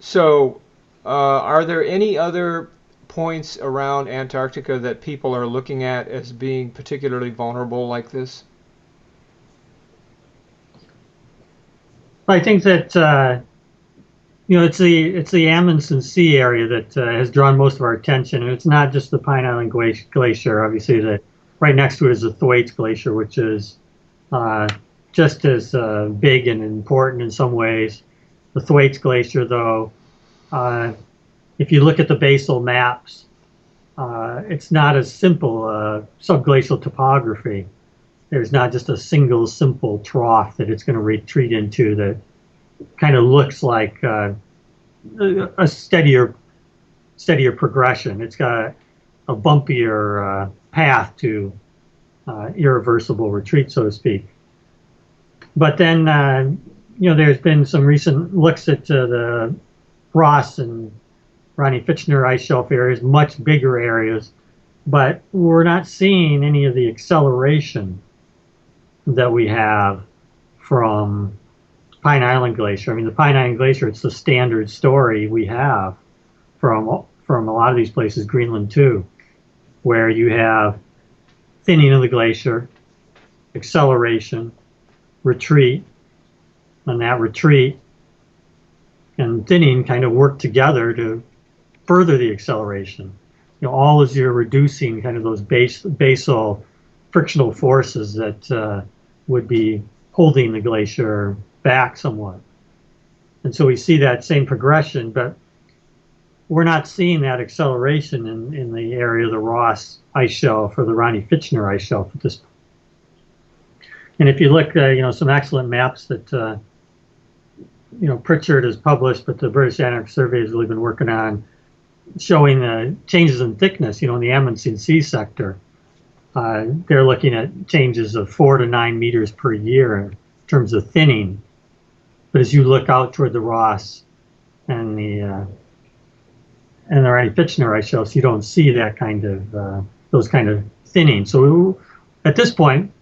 So, are there any other points around Antarctica that people are looking at as being particularly vulnerable like this? I think that it's the Amundsen Sea area that has drawn most of our attention, and it's not just the Pine Island Glacier. Obviously, the right next to it is the Thwaites Glacier, which is uh, just as big and important in some ways. The Thwaites Glacier, though, uh, if you look at the basal maps, it's not as simple subglacial topography. There's not just a single simple trough that it's going to retreat into that kind of looks like a steadier progression. It's got a bumpier path to irreversible retreat, so to speak. But then, there's been some recent looks at the Ross and Ronnie Fitchner ice shelf areas, much bigger areas, but we're not seeing any of the acceleration that we have from Pine Island Glacier. I mean, the Pine Island Glacier, it's the standard story we have from a lot of these places, Greenland too, where you have thinning of the glacier, acceleration, retreat, and that retreat and thinning kind of work together to further the acceleration. All as you're reducing kind of those basal frictional forces that would be holding the glacier back somewhat. And so we see that same progression, but we're not seeing that acceleration in the area of the Ross ice shelf or the Ronnie Fitchner ice shelf at this point. And if you look, some excellent maps that Pritchard has published, but the British Antarctic Survey has really been working on showing changes in thickness, in the Amundsen Sea sector. They're looking at changes of 4 to 9 meters per year in terms of thinning. But as you look out toward the Ross and the Ronnie Fitchner ice shelves, you don't see that kind of those kind of thinning. So at this point,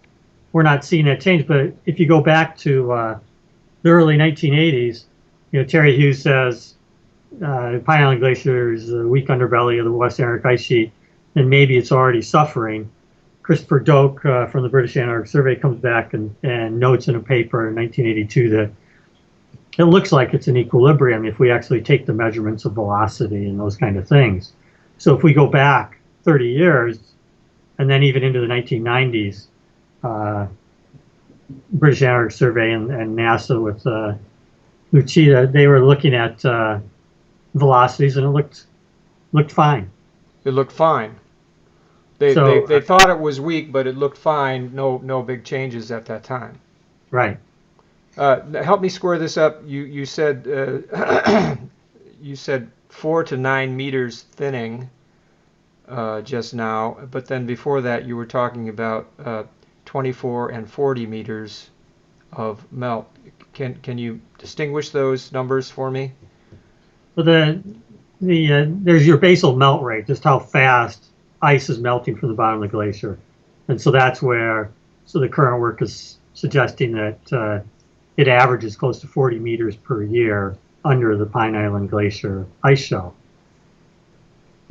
we're not seeing that change. But if you go back to the early 1980s, Terry Hughes says Pine Island Glacier is a weak underbelly of the West Antarctic ice sheet, and maybe it's already suffering. Christopher Doak from the British Antarctic Survey comes back and notes in a paper in 1982 that it looks like it's in equilibrium if we actually take the measurements of velocity and those kind of things. So if we go back 30 years and then even into the 1990s, British Antarctic Survey and NASA with Lucida, they were looking at velocities, and it looked fine. It looked fine. They, they, So they thought it was weak, but it looked fine. No big changes at that time. right. Help me square this up. You said you said 4 to 9 meters thinning just now, but then before that you were talking about 24 and 40 meters of melt. Can you distinguish those numbers for me? So there's your basal melt rate, just how fast ice is melting from the bottom of the glacier, and so that's where the current work is suggesting that it averages close to 40 meters per year under the Pine Island Glacier ice shelf.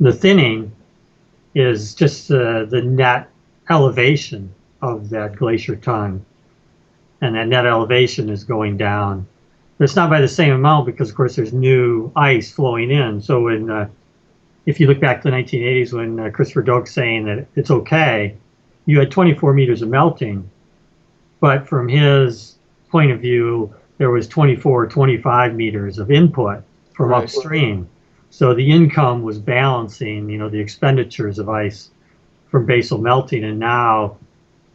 The thinning is just the net elevation of that glacier tongue, and that net elevation is going down. But it's not by the same amount because, of course, there's new ice flowing in. So if you look back to the 1980s when Christopher Doak's saying that it's okay, you had 24 meters of melting, but from his point of view, there was 24, 25 meters of input from Right. upstream. So the income was balancing, the expenditures of ice from basal melting. And now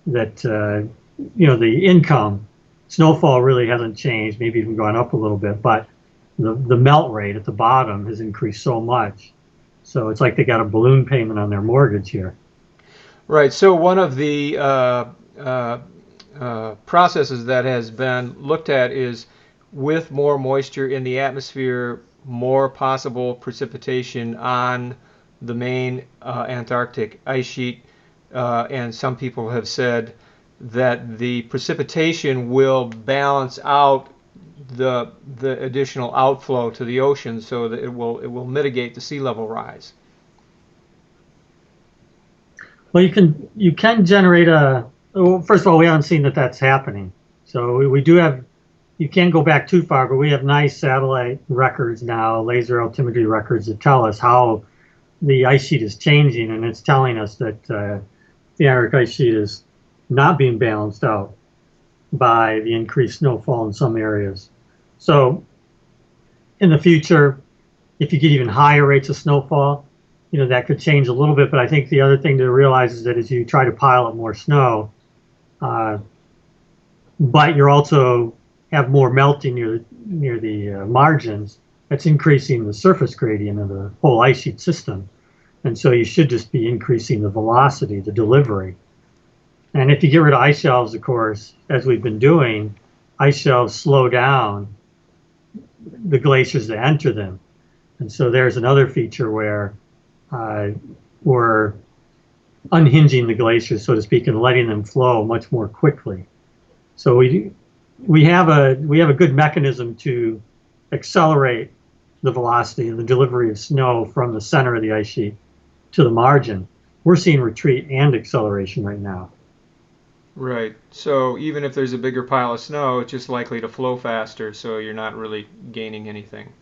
that, the income, snowfall really hasn't changed, maybe even gone up a little bit, but the melt rate at the bottom has increased so much. So it's like they got a balloon payment on their mortgage here. Right. So one of the processes that has been looked at is with more moisture in the atmosphere, more possible precipitation on the main Antarctic ice sheet. And some people have said that the precipitation will balance out the additional outflow to the ocean so that it will mitigate the sea level rise. Well, you can generate a. Well, first of all, we haven't seen that that's happening. So we do have. You can't go back too far, but we have nice satellite records now, laser altimetry records that tell us how the ice sheet is changing, and it's telling us that the Antarctic ice sheet is not being balanced out by the increased snowfall in some areas. So in the future, if you get even higher rates of snowfall, that could change a little bit. But I think the other thing to realize is that as you try to pile up more snow, uh, but you're also have more melting near the margins, that's increasing the surface gradient of the whole ice sheet system. And so you should just be increasing the velocity, the delivery. And if you get rid of ice shelves, of course, as we've been doing, ice shelves slow down the glaciers that enter them. And so there's another feature where we're unhinging the glaciers, so to speak, and letting them flow much more quickly. So we have a good mechanism to accelerate the velocity and the delivery of snow from the center of the ice sheet to the margin. We're seeing retreat and acceleration right now. Right. So even if there's a bigger pile of snow, it's just likely to flow faster, so you're not really gaining anything.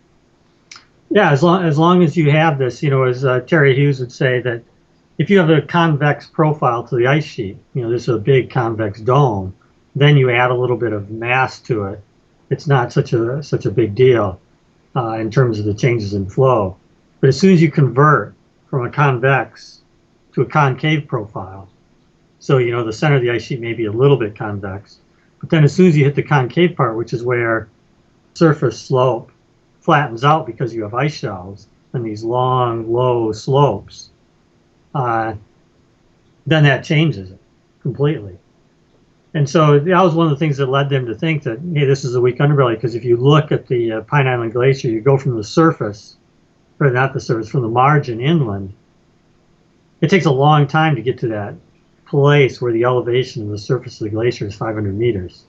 Yeah, as long as you have this, as Terry Hughes would say, that if you have a convex profile to the ice sheet, this is a big convex dome, then you add a little bit of mass to it. It's not such a big deal in terms of the changes in flow. But as soon as you convert from a convex to a concave profile, so the center of the ice sheet may be a little bit convex, but then as soon as you hit the concave part, which is where surface slope flattens out because you have ice shelves and these long, low slopes, then that changes it completely. And so that was one of the things that led them to think that, hey, this is a weak underbelly, because if you look at the Pine Island Glacier, you go from the surface, or not the surface, from the margin inland. It takes a long time to get to that place where the elevation of the surface of the glacier is 500 meters.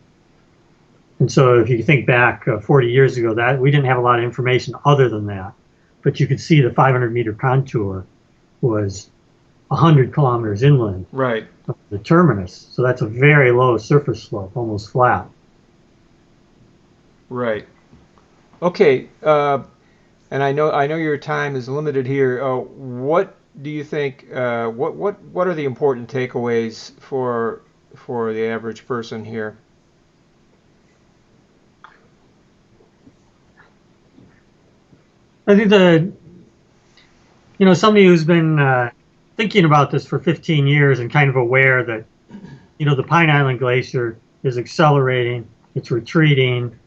And so if you think back 40 years ago, that we didn't have a lot of information other than that. But you could see the 500-meter contour was 100 kilometers inland Right. of the terminus. So that's a very low surface slope, almost flat. Right. Okay. And I know your time is limited here. What do you think? What are the important takeaways for the average person here? I think somebody who's been thinking about this for 15 years and kind of aware that, the Pine Island Glacier is accelerating, it's retreating.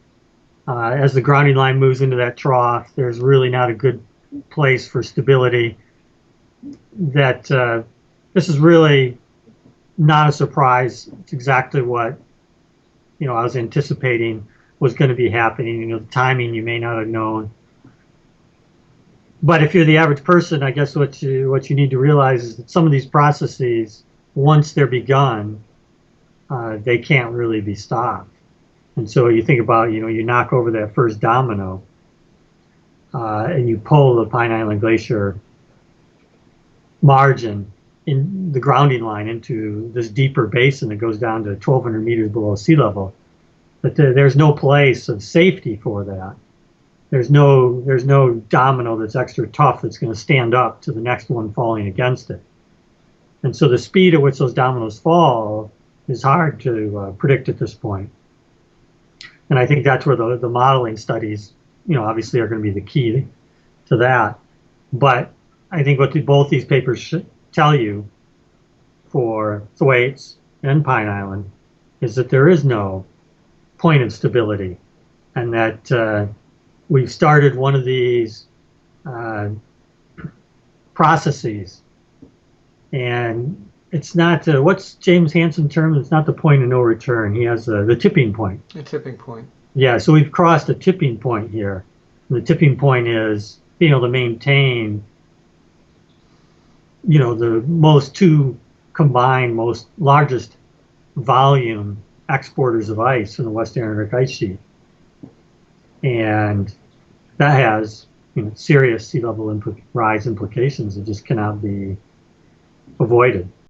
As the grounding line moves into that trough, there's really not a good place for stability. That this is really not a surprise. It's exactly what, I was anticipating was going to be happening. The timing you may not have known. But if you're the average person, I guess what you need to realize is that some of these processes, once they're begun, they can't really be stopped. And so you think about, you knock over that first domino, and you pull the Pine Island Glacier margin in the grounding line into this deeper basin that goes down to 1,200 meters below sea level. But there's no place of safety for that. There's no domino that's extra tough that's going to stand up to the next one falling against it. And so the speed at which those dominoes fall is hard to predict at this point. And I think that's where the modeling studies, obviously are going to be the key to that. But I think what both these papers should tell you for Thwaites and Pine Island is that there is no point of stability, and that we've started one of these processes, and it's not what's James Hansen term? It's not the point of no return. He has the tipping point. A tipping point. Yeah, so we've crossed a tipping point here. And the tipping point is being able to maintain, the most largest volume exporters of ice from the West Antarctic ice sheet. and that has serious sea level rise implications that just cannot be avoided.